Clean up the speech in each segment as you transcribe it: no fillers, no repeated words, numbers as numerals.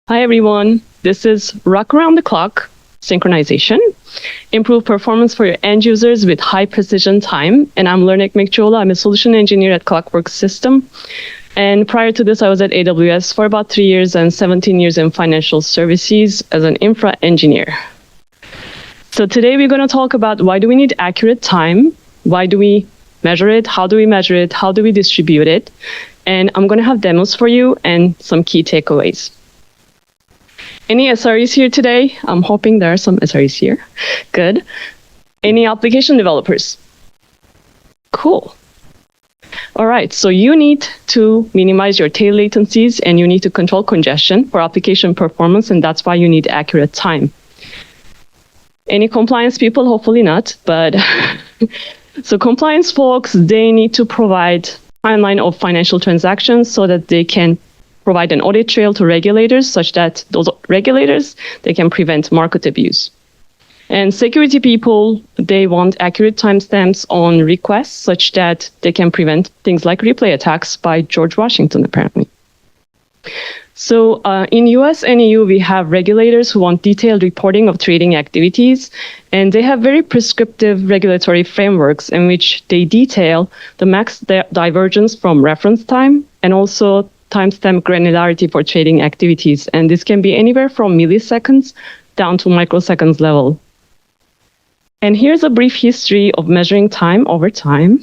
Hi, everyone. This is Rock Around the Clock Synchronization. Improve performance for your end users with high precision time. And I'm Lerna Ekmekcioglu. I'm a solution engineer at Clockwork System. And prior to this, I was at AWS for about 3 years and 17 years in financial services as an infra engineer. So today we're going to talk about why do we need accurate time? Why do we measure it? How do we measure it? How do we distribute it? And I'm going to have demos for you and some key takeaways. Any SREs here today? I'm hoping there are some SREs here. Good. Any application developers? Cool. All right, so you need to minimize your tail latencies and you need to control congestion for application performance, and that's why you need accurate time. Any compliance people? Hopefully not, but so compliance folks, they need to provide timeline of financial transactions so that they can provide an audit trail to regulators such that those regulators, they can prevent market abuse. And security people, they want accurate timestamps on requests such that they can prevent things like replay attacks by George Washington, apparently. So in US and EU, we have regulators who want detailed reporting of trading activities, and they have very prescriptive regulatory frameworks in which they detail the max divergence from reference time and also timestamp granularity for trading activities. And this can be anywhere from milliseconds down to microseconds level. And here's a brief history of measuring time over time.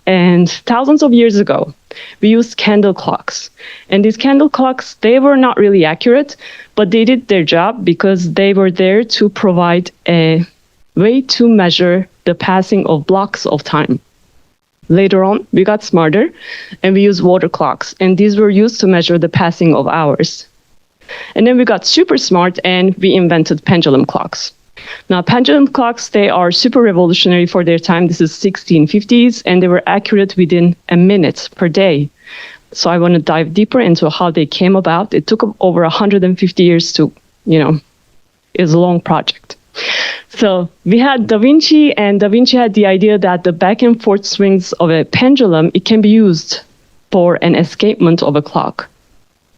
And thousands of years ago, we used candle clocks. And these candle clocks, they were not really accurate, but they did their job because they were there to provide a way to measure the passing of blocks of time. Later on, we got smarter and we used water clocks, and these were used to measure the passing of hours. And then we got super smart and we invented pendulum clocks. Now, pendulum clocks, they are super revolutionary for their time. This is 1650s, and they were accurate within a minute per day. So I want to dive deeper into how they came about. It took over 150 years to, it's a long project. So we had Da Vinci, and Da Vinci had the idea that the back and forth swings of a pendulum, it can be used for an escapement of a clock.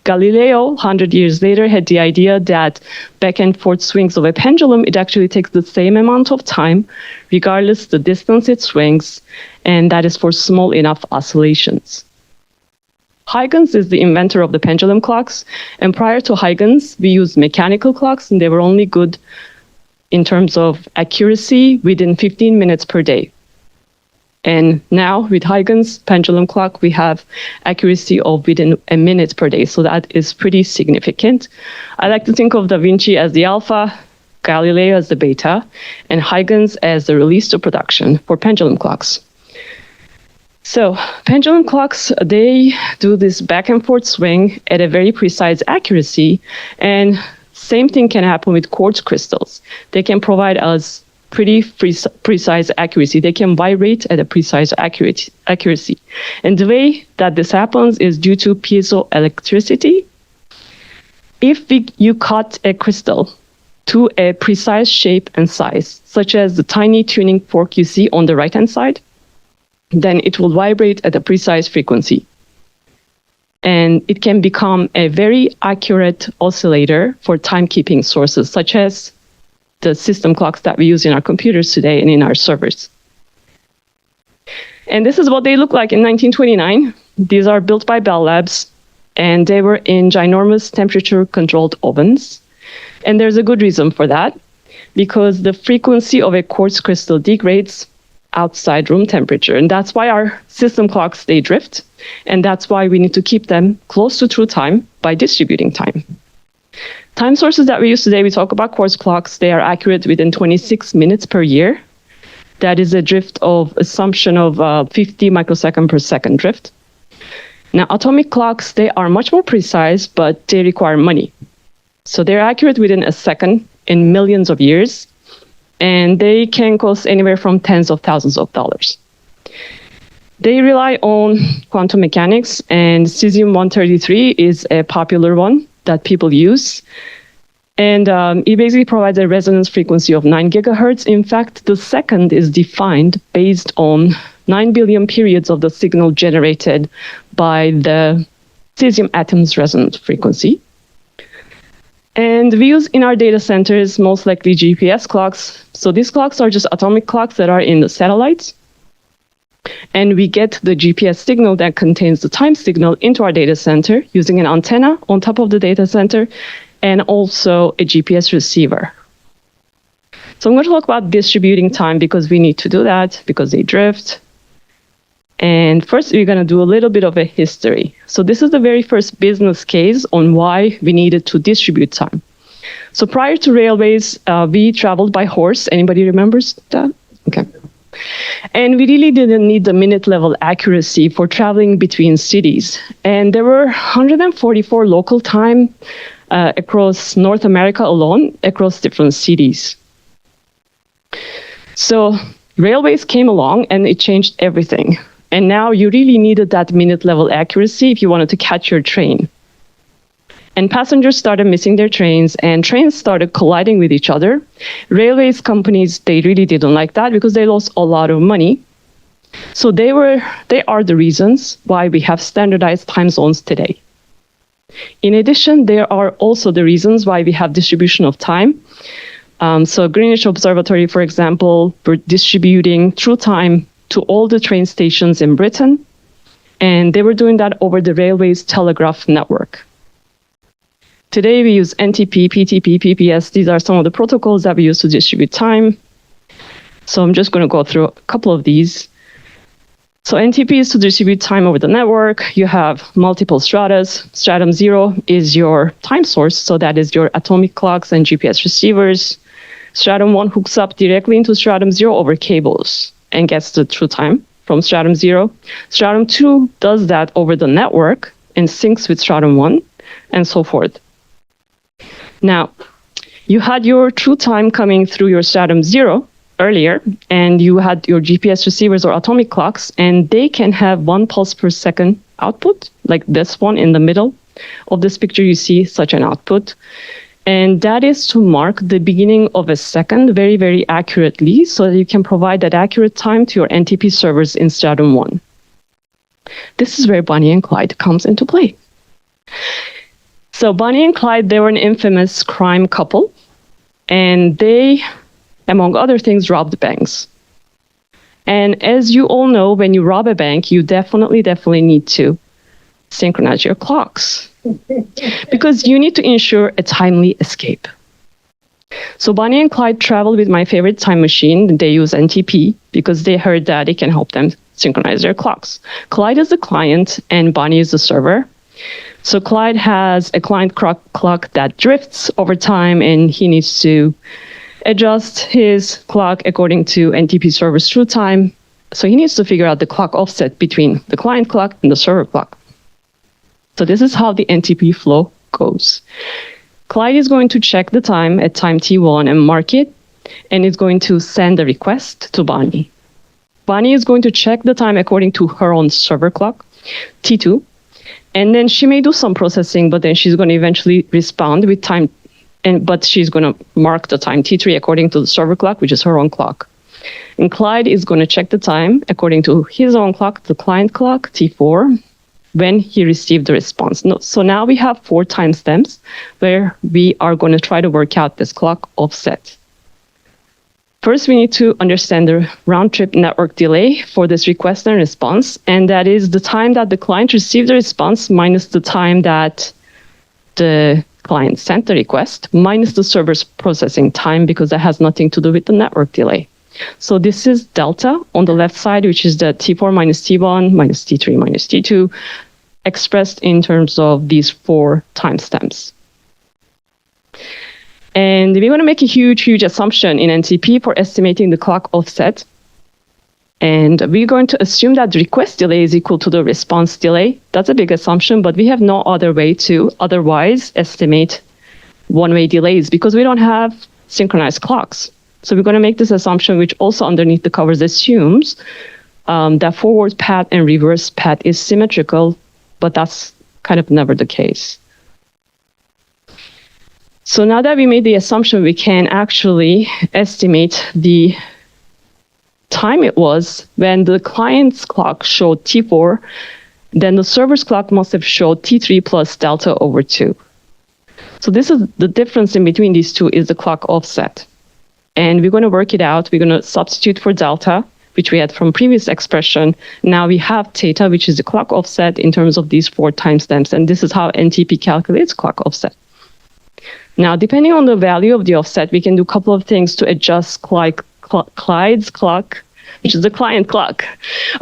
Galileo, 100 years later, had the idea that back and forth swings of a pendulum, it actually takes the same amount of time, regardless the distance it swings, and that is for small enough oscillations. Huygens is the inventor of the pendulum clocks, and prior to Huygens, we used mechanical clocks, and they were only good in terms of accuracy within 15 minutes per day. And now with Huygens pendulum clock, we have accuracy of within a minute per day. So that is pretty significant. I like to think of Da Vinci as the alpha, Galileo as the beta, and Huygens as the release to production for pendulum clocks. So pendulum clocks, they do this back and forth swing at a very precise accuracy. And same thing can happen with quartz crystals. They can provide us pretty precise accuracy. They can vibrate at a precise accuracy. And the way that this happens is due to piezoelectricity. If you cut a crystal to a precise shape and size, such as the tiny tuning fork you see on the right-hand side, then it will vibrate at a precise frequency. And it can become a very accurate oscillator for timekeeping sources, such as the system clocks that we use in our computers today and in our servers. And this is what they look like in 1929. These are built by Bell Labs, and they were in ginormous temperature-controlled ovens. And there's a good reason for that, because the frequency of a quartz crystal degrades outside room temperature. And that's why our system clocks, they drift. And that's why we need to keep them close to true time by distributing time. Time sources that we use today, we talk about quartz clocks. They are accurate within 26 minutes per year. That is a drift of assumption of 50 microsecond per second drift. Now, atomic clocks, they are much more precise, but they require money. So they're accurate within a second in millions of years, and they can cost anywhere from tens of thousands of dollars. They rely on quantum mechanics, and cesium-133 is a popular one that people use. And it basically provides a resonance frequency of 9 gigahertz. In fact, the second is defined based on 9 billion periods of the signal generated by the cesium atom's resonance frequency. And we use in our data centers most likely GPS clocks. So these clocks are just atomic clocks that are in the satellites. And we get the GPS signal that contains the time signal into our data center using an antenna on top of the data center and also a GPS receiver. So I'm going to talk about distributing time because we need to do that because they drift. And first, we're going to do a little bit of a history. So this is the very first business case on why we needed to distribute time. So prior to railways, we traveled by horse. Anybody remembers that? Okay. And we really didn't need the minute level accuracy for traveling between cities. And there were 144 local time across North America alone, across different cities. So railways came along and it changed everything. And now you really needed that minute level accuracy if you wanted to catch your train. And passengers started missing their trains and trains started colliding with each other. Railways companies, they really didn't like that because they lost a lot of money. So they are the reasons why we have standardized time zones today. In addition, there are also the reasons why we have distribution of time. So Greenwich Observatory, for example, we're distributing true time to all the train stations in Britain. And they were doing that over the railways telegraph network. Today, we use NTP, PTP, PPS. These are some of the protocols that we use to distribute time. So I'm just going to go through a couple of these. So NTP is to distribute time over the network. You have multiple stratas. Stratum 0 is your time source. So that is your atomic clocks and GPS receivers. Stratum 1 hooks up directly into Stratum 0 over cables and gets the true time from Stratum 0. Stratum 2 does that over the network and syncs with Stratum 1 and so forth. Now, you had your true time coming through your Stratum 0 earlier, and you had your GPS receivers or atomic clocks, and they can have 1 pulse per second output, like this one in the middle of this picture, you see such an output. And that is to mark the beginning of a second very, very accurately, so that you can provide that accurate time to your NTP servers in Stratum 1. This is where Bonnie and Clyde comes into play. So Bonnie and Clyde, they were an infamous crime couple, and they, among other things, robbed banks. And as you all know, when you rob a bank, you definitely need to synchronize your clocks because you need to ensure a timely escape. So Bonnie and Clyde traveled with my favorite time machine. They use NTP because they heard that it can help them synchronize their clocks. Clyde is the client and Bonnie is the server. So Clyde has a client clock that drifts over time, and he needs to adjust his clock according to NTP server's true time. So he needs to figure out the clock offset between the client clock and the server clock. So this is how the NTP flow goes. Clyde is going to check the time at time T1 and mark it, and is going to send a request to Bonnie. Bonnie is going to check the time according to her own server clock, T2, and then she may do some processing, but then she's going to eventually respond with time, but she's going to mark the time T3 according to the server clock, which is her own clock. And Clyde is going to check the time according to his own clock, the client clock, T4, when he received the response. So now we have 4 timestamps where we are going to try to work out this clock offset. First, we need to understand the round-trip network delay for this request and response, and that is the time that the client received the response minus the time that the client sent the request, minus the server's processing time, because that has nothing to do with the network delay. So this is delta on the left side, which is the T4 minus T1 minus T3 minus T2, expressed in terms of these 4 timestamps. And we're going to make a huge assumption in NTP for estimating the clock offset. And we're going to assume that the request delay is equal to the response delay. That's a big assumption, but we have no other way to otherwise estimate one-way delays because we don't have synchronized clocks. So we're going to make this assumption, which also underneath the covers assumes that forward path and reverse path is symmetrical, but that's kind of never the case. So now that we made the assumption, we can actually estimate the time it was when the client's clock showed T4, then the server's clock must have showed T3 plus delta over 2. So this is the difference in between these two is the clock offset. And we're going to work it out. We're going to substitute for delta, which we had from previous expression. Now we have theta, which is the clock offset in terms of these 4 timestamps. And this is how NTP calculates clock offset. Now, depending on the value of the offset, we can do a couple of things to adjust Clyde's clock, which is the client clock.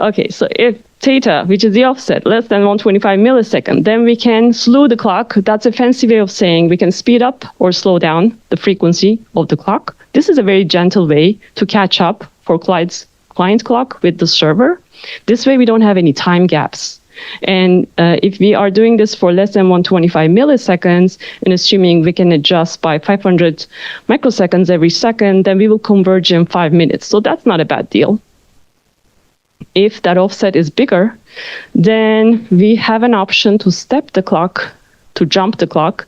Okay, so if theta, which is the offset, less than 125 milliseconds, then we can slow the clock. That's a fancy way of saying we can speed up or slow down the frequency of the clock. This is a very gentle way to catch up for Clyde's client clock with the server. This way we don't have any time gaps. And if we are doing this for less than 125 milliseconds and assuming we can adjust by 500 microseconds every second, then we will converge in 5 minutes. So that's not a bad deal. If that offset is bigger, then we have an option to step the clock, to jump the clock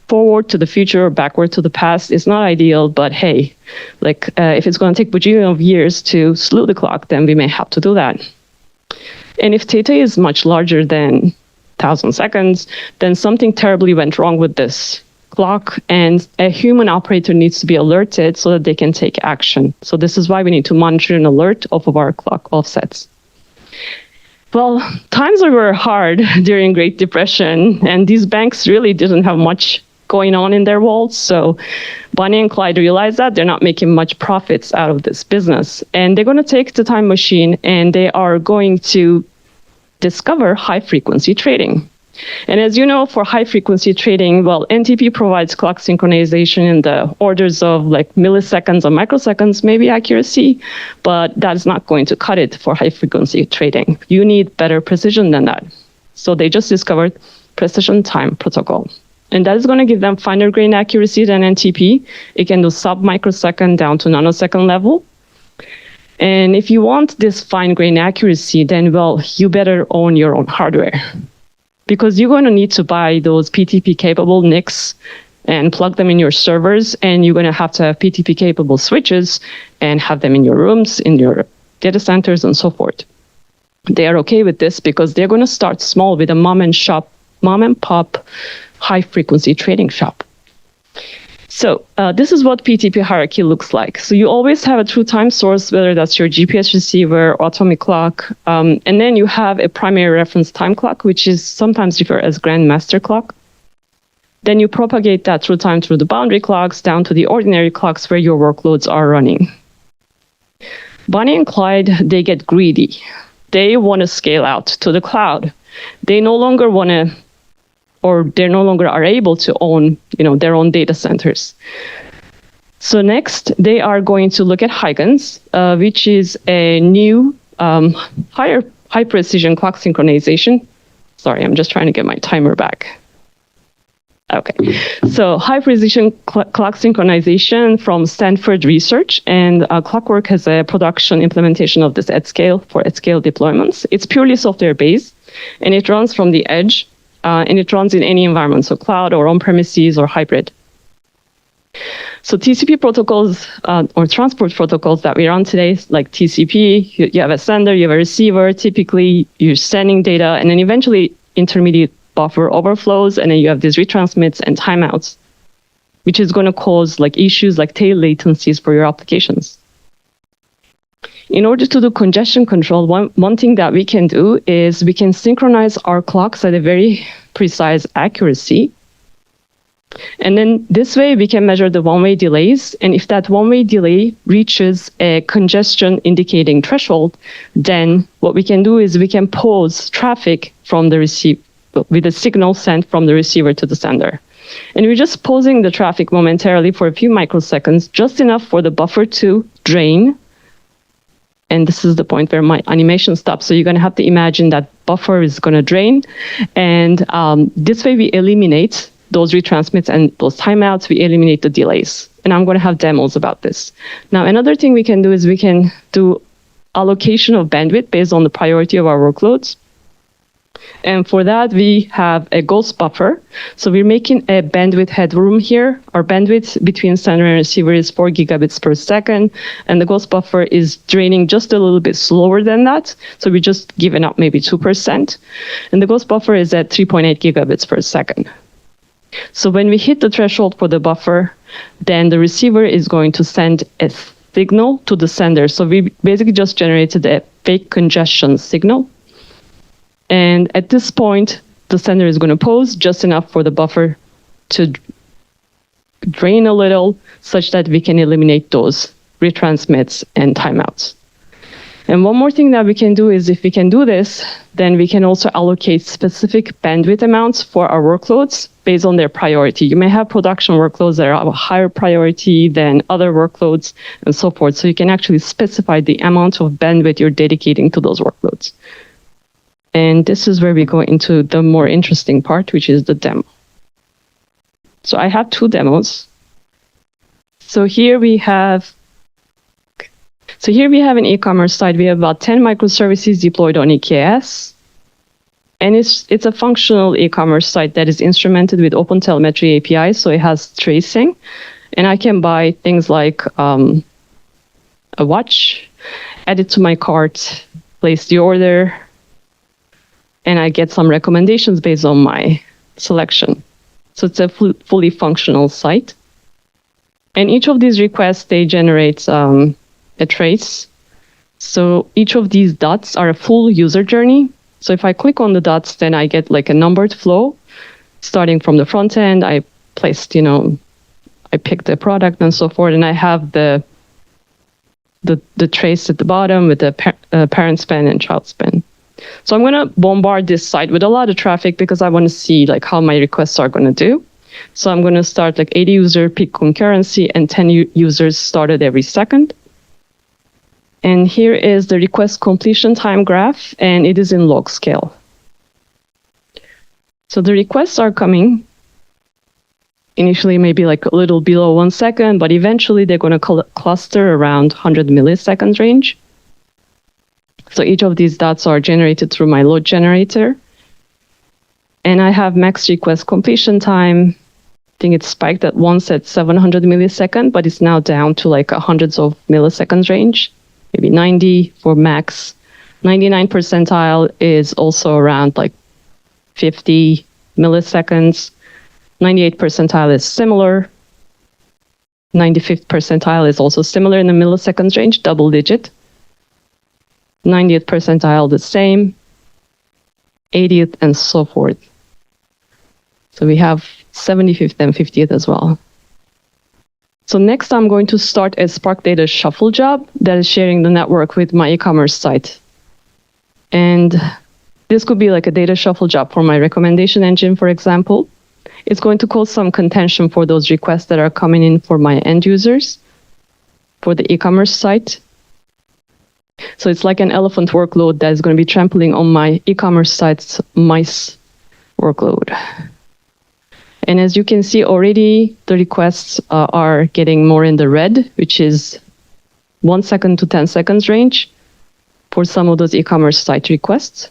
forward to the future or backward to the past. It's not ideal, but hey, like if it's going to take bajillion of years to slow the clock, then we may have to do that. And if theta is much larger than 1,000 seconds, then something terribly went wrong with this clock, and a human operator needs to be alerted so that they can take action. So this is why we need to monitor and alert off of our clock offsets. Well, times were hard during Great Depression, and these banks really didn't have much going on in their vaults. So Bonnie and Clyde realized that they're not making much profits out of this business. And they're going to take the time machine and they are going to discover high-frequency trading. And as you know, for high-frequency trading, well, NTP provides clock synchronization in the orders of like milliseconds or microseconds, maybe accuracy, but that's not going to cut it for high-frequency trading. You need better precision than that. So they just discovered precision time protocol. And that is going to give them finer grain accuracy than NTP. It can do sub-microsecond down to nanosecond level. And if you want this fine grain accuracy, then, well, you better own your own hardware, because you're going to need to buy those PTP-capable NICs and plug them in your servers, and you're going to have PTP-capable switches and have them in your rooms, in your data centers, and so forth. They are okay with this because they're going to start small with a mom and pop high-frequency trading shop. So this is what PTP hierarchy looks like. So you always have a true time source, whether that's your GPS receiver or atomic clock. And then you have a primary reference time clock, which is sometimes referred as grandmaster clock. Then you propagate that through time through the boundary clocks down to the ordinary clocks where your workloads are running. Bonnie and Clyde, they get greedy. They want to scale out to the cloud. They no longer want to, or they no longer are able to own, their own data centers. So next, they are going to look at Huygens, which is a new high precision clock synchronization. Sorry, I'm just trying to get my timer back. Okay, so high precision clock synchronization from Stanford Research, and Clockwork has a production implementation of this at scale for at scale deployments. It's purely software based, and it runs from the edge. And it runs in any environment, so cloud or on-premises or hybrid. So TCP protocols or transport protocols that we run today, like TCP, you have a sender, you have a receiver. Typically, you're sending data, and then eventually intermediate buffer overflows, and then you have these retransmits and timeouts, which is going to cause issues like tail latencies for your applications. In order to do congestion control, one thing that we can do is we can synchronize our clocks at a very precise accuracy. And then this way we can measure the one-way delays. And if that one-way delay reaches a congestion indicating threshold, then what we can do is we can pause traffic from the receiver with a signal sent from the receiver to the sender. And we're just pausing the traffic momentarily for a few microseconds, just enough for the buffer to drain. And this is the point where my animation stops. So you're going to have to imagine that buffer is going to drain. And this way we eliminate those retransmits and those timeouts. We eliminate the delays. And I'm going to have demos about this. Now, another thing we can do is we can do allocation of bandwidth based on the priority of our workloads. And for that, we have a ghost buffer. So we're making a bandwidth headroom here. Our bandwidth between sender and receiver is 4 gigabits per second. And the ghost buffer is draining just a little bit slower than that. So we're just giving up maybe 2%. And the ghost buffer is at 3.8 gigabits per second. So when we hit the threshold for the buffer, then the receiver is going to send a signal to the sender. So we basically just generated a fake congestion signal. And at this point, the sender is going to pause just enough for the buffer to drain a little, such that we can eliminate those retransmits and timeouts. And one more thing that we can do is, if we can do this, then we can also allocate specific bandwidth amounts for our workloads based on their priority. You may have production workloads that are of a higher priority than other workloads and so forth. So you can actually specify the amount of bandwidth you're dedicating to those workloads. And this is where we go into the more interesting part, which is the demo. So I have two demos. So here we have an e-commerce site. We have about 10 microservices deployed on EKS. And it's a functional e-commerce site that is instrumented with OpenTelemetry API, so it has tracing. And I can buy things like a watch, add it to my cart, place the order, and I get some recommendations based on my selection. So it's a fully functional site. And each of these requests, they generate a trace. So each of these dots are a full user journey. So if I click on the dots, then I get like a numbered flow. Starting from the front end, I placed, I picked the product and so forth, and I have the trace at the bottom with the parent span and child span. So I'm going to bombard this site with a lot of traffic because I want to see like how my requests are going to do. So I'm going to start like 80 user peak concurrency and 10 users started every second. And here is the request completion time graph, and it is in log scale. So the requests are coming initially maybe like a little below 1 second, but eventually they're going to cluster around 100 milliseconds range. So each of these dots are generated through my load generator. And I have max request completion time. I think it spiked at once at 700 milliseconds, but it's now down to like hundreds of milliseconds range, maybe 90 for max. 99 percentile is also around like 50 milliseconds. 98 percentile is similar. 95th percentile is also similar in the milliseconds range, double digit. 90th percentile the same, 80th and so forth. So we have 75th and 50th as well. So next I'm going to start a Spark Data Shuffle job that is sharing the network with my e-commerce site. And this could be like a data shuffle job for my recommendation engine, for example. It's going to cause some contention for those requests that are coming in for my end users for the e-commerce site. So it's like an elephant workload that is going to be trampling on my e-commerce site's mice workload. And as you can see already, the requests are getting more in the red, which is 1 second to 10 seconds range for some of those e-commerce site requests.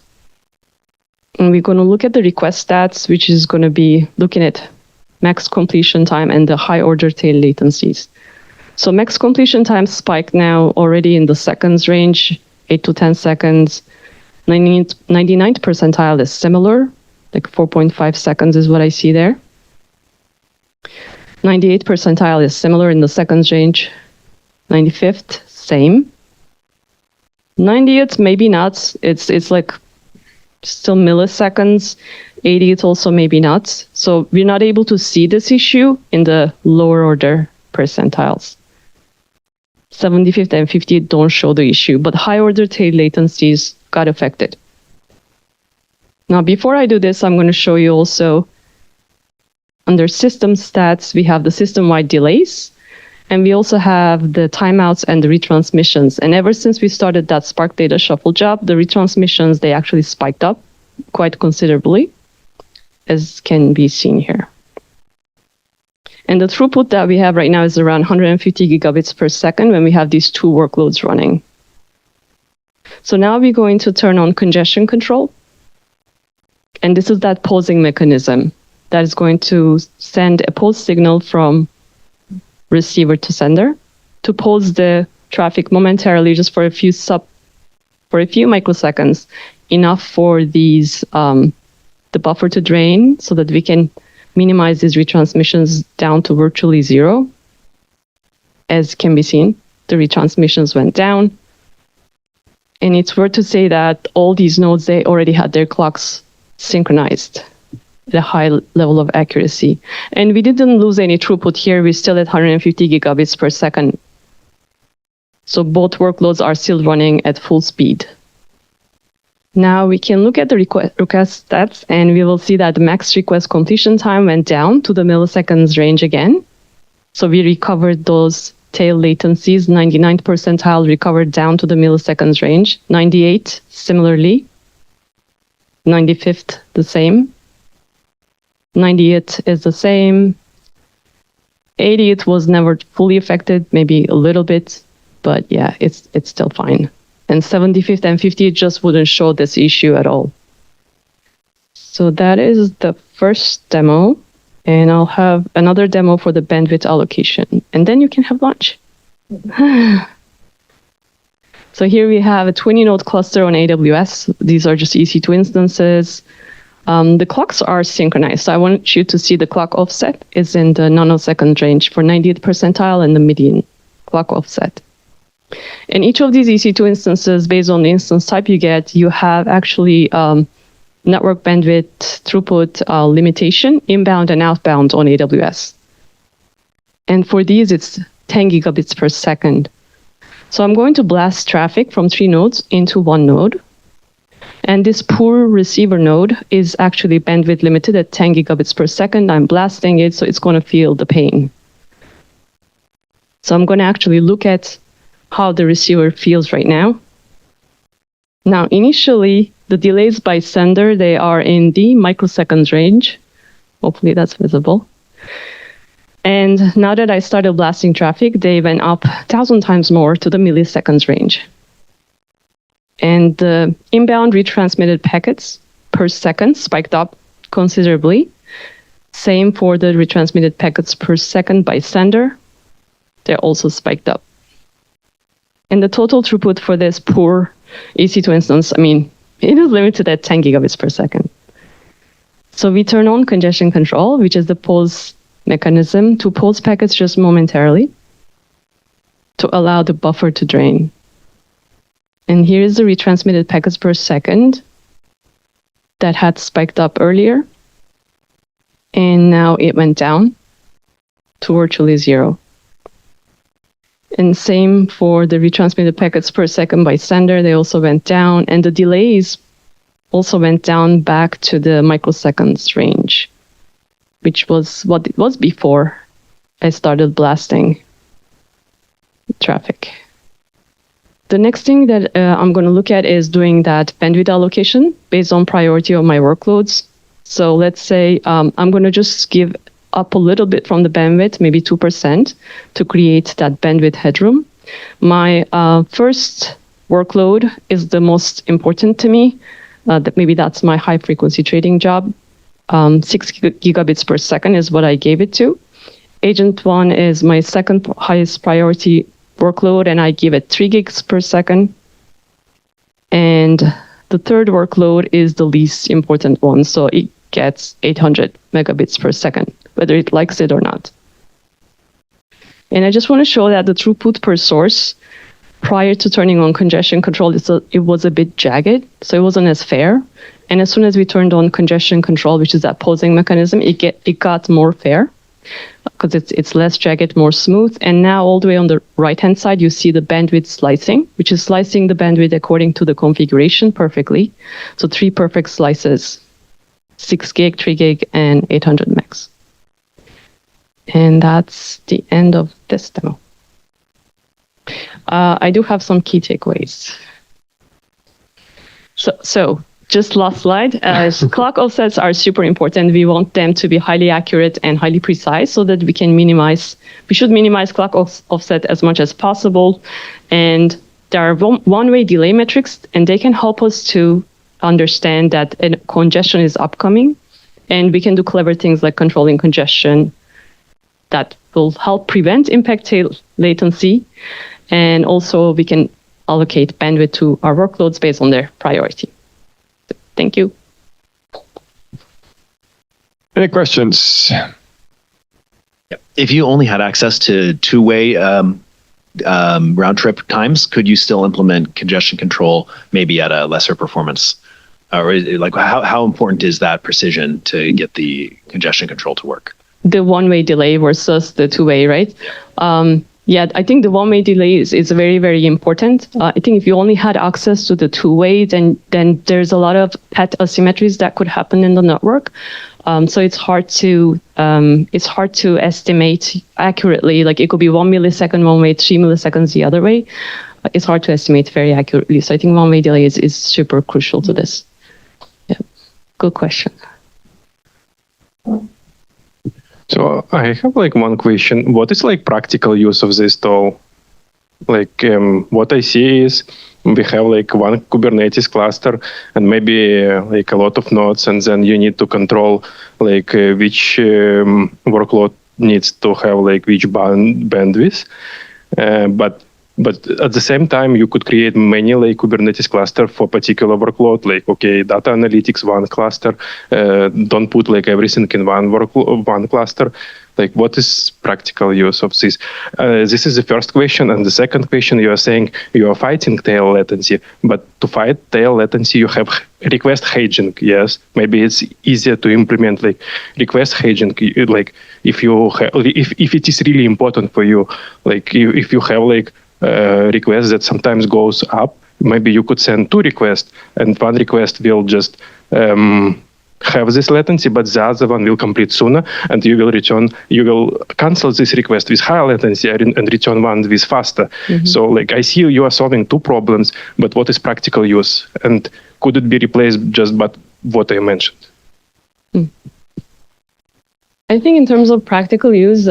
And we're going to look at the request stats, which is going to be looking at max completion time and the high order tail latencies. So max completion time spiked now already in the seconds range, 8 to 10 seconds. 99th percentile is similar, like 4.5 seconds is what I see there. 98th percentile is similar in the seconds range. 95th, same. 90th, maybe not. It's like still milliseconds. 80th also maybe not. So we're not able to see this issue in the lower order percentiles. 75th and 50th don't show the issue, but high order tail latencies got affected. Now, before I do this, I'm going to show you also under system stats, we have the system-wide delays, and we also have the timeouts and the retransmissions. And ever since we started that Spark Data Shuffle job, the retransmissions, they actually spiked up quite considerably, as can be seen here. And the throughput that we have right now is around 150 gigabits per second when we have these two workloads running. So now we're going to turn on congestion control. And this is that pausing mechanism that is going to send a pause signal from receiver to sender to pause the traffic momentarily just for a few microseconds, enough for these the buffer to drain so that we can minimize these retransmissions down to virtually zero. As can be seen, the retransmissions went down. And it's worth to say that all these nodes, they already had their clocks synchronized at a high level of accuracy. And we didn't lose any throughput here. We're still at 150 gigabits per second. So both workloads are still running at full speed. Now we can look at the request stats, and we will see that the max request completion time went down to the milliseconds range again. So we recovered those tail latencies. 99th percentile recovered down to the milliseconds range. 98 similarly. 95th the same. 90th is the same. 80th was never fully affected, maybe a little bit, but yeah, it's still fine. And 75th and 50th just wouldn't show this issue at all. So that is the first demo. And I'll have another demo for the bandwidth allocation. And then you can have lunch. So here we have a 20-node cluster on AWS. These are just EC2 instances. The clocks are synchronized. So I want you to see the clock offset is in the nanosecond range for 90th percentile and the median clock offset. In each of these EC2 instances, based on the instance type you get, you have actually network bandwidth throughput limitation, inbound and outbound on AWS. And for these, it's 10 gigabits per second. So I'm going to blast traffic from 3 nodes into 1 node. And this poor receiver node is actually bandwidth limited at 10 gigabits per second. I'm blasting it, so it's going to feel the pain. So I'm going to actually look at how the receiver feels right now. Now, initially, the delays by sender, they are in the microseconds range. Hopefully that's visible. And now that I started blasting traffic, they went up 1,000 times more to the milliseconds range. And the inbound retransmitted packets per second spiked up considerably. Same for the retransmitted packets per second by sender. They're also spiked up. And the total throughput for this poor EC2 instance, I mean, it is limited at 10 gigabits per second. So we turn on congestion control, which is the pause mechanism to pause packets just momentarily to allow the buffer to drain. And here is the retransmitted packets per second that had spiked up earlier. And now it went down to virtually zero. And same for the retransmitted packets per second by sender, they also went down. And the delays also went down back to the microseconds range, which was what it was before I started blasting traffic. The next thing that I'm going to look at is doing that bandwidth allocation based on priority of my workloads. So let's say I'm going to just give up a little bit from the bandwidth, maybe 2%, to create that bandwidth headroom. My first workload is the most important to me. Maybe that's my high frequency trading job. 6 gigabits per second is what I gave it to. Agent 1 is my second highest priority workload, and I give it 3 gigs per second. And the third workload is the least important one, so it gets 800 megabits per second, whether it likes it or not. And I just want to show that the throughput per source prior to turning on congestion control, it was a bit jagged, so it wasn't as fair. And as soon as we turned on congestion control, which is that pausing mechanism, it got more fair because it's less jagged, more smooth. And now all the way on the right-hand side, you see the bandwidth slicing, which is slicing the bandwidth according to the configuration perfectly. So 3 perfect slices, 6 gig, 3 gig, and 800 megs. And that's the end of this demo. I do have some key takeaways. So just last slide. Clock offsets are super important. We want them to be highly accurate and highly precise so that we should minimize clock offset as much as possible. And there are one-way delay metrics, and they can help us to understand that congestion is upcoming. And we can do clever things like controlling congestion that will help prevent impact latency. And also we can allocate bandwidth to our workloads based on their priority. Thank you. Any questions? If you only had access to two-way round trip times, could you still implement congestion control maybe at a lesser performance? Or like how important is that precision to get the congestion control to work? The one-way delay versus the two-way, right? Yeah, I think the one-way delay is very, very important. I think if you only had access to the two-way, then there's a lot of path asymmetries that could happen in the network. So it's hard to estimate accurately. Like it could be 1 millisecond one way, 3 milliseconds the other way. It's hard to estimate very accurately. So I think one-way delay is super crucial to this. Yeah, good question. So I have like one question. What is like practical use of this tool? Like what I see is we have like one Kubernetes cluster and maybe like a lot of nodes, and then you need to control like which workload needs to have like which bandwidth. But at the same time, you could create many like Kubernetes cluster for particular workload. Like, okay, data analytics, one cluster. Don't put like everything in one cluster. Like, what is practical use of this? This is the first question. And the second question, you are saying you are fighting tail latency. But to fight tail latency, you have request hedging. Yes, maybe it's easier to implement like request hedging. Like, if it is really important for you, like if you have like request that sometimes goes up, maybe you could send 2 requests, and one request will just have this latency, but the other one will complete sooner, and you will cancel this request with higher latency and return one with faster. Mm-hmm. So like I see you are solving 2 problems, but what is practical use? And could it be replaced just by what I mentioned? I think in terms of practical use,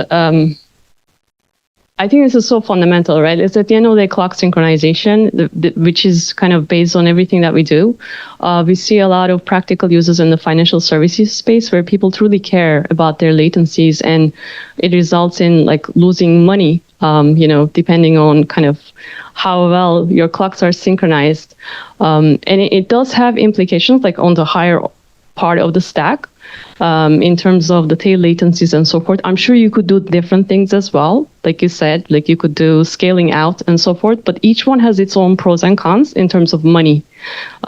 I think this is so fundamental, right? It's at the end of the day clock synchronization, which is kind of based on everything that we do. We see a lot of practical uses in the financial services space where people truly care about their latencies, and it results in like losing money, depending on kind of how well your clocks are synchronized. And it does have implications like on the higher part of the stack. In terms of the tail latencies and so forth, I'm sure you could do different things as well. Like you said, like you could do scaling out and so forth, but each one has its own pros and cons in terms of money.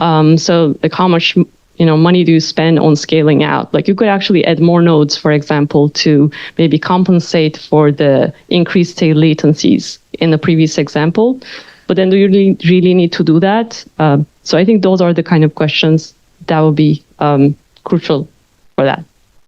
So like how much, money do you spend on scaling out? Like you could actually add more nodes, for example, to maybe compensate for the increased tail latencies in the previous example. But then do you really need to do that? So I think those are the kind of questions that will be crucial for that.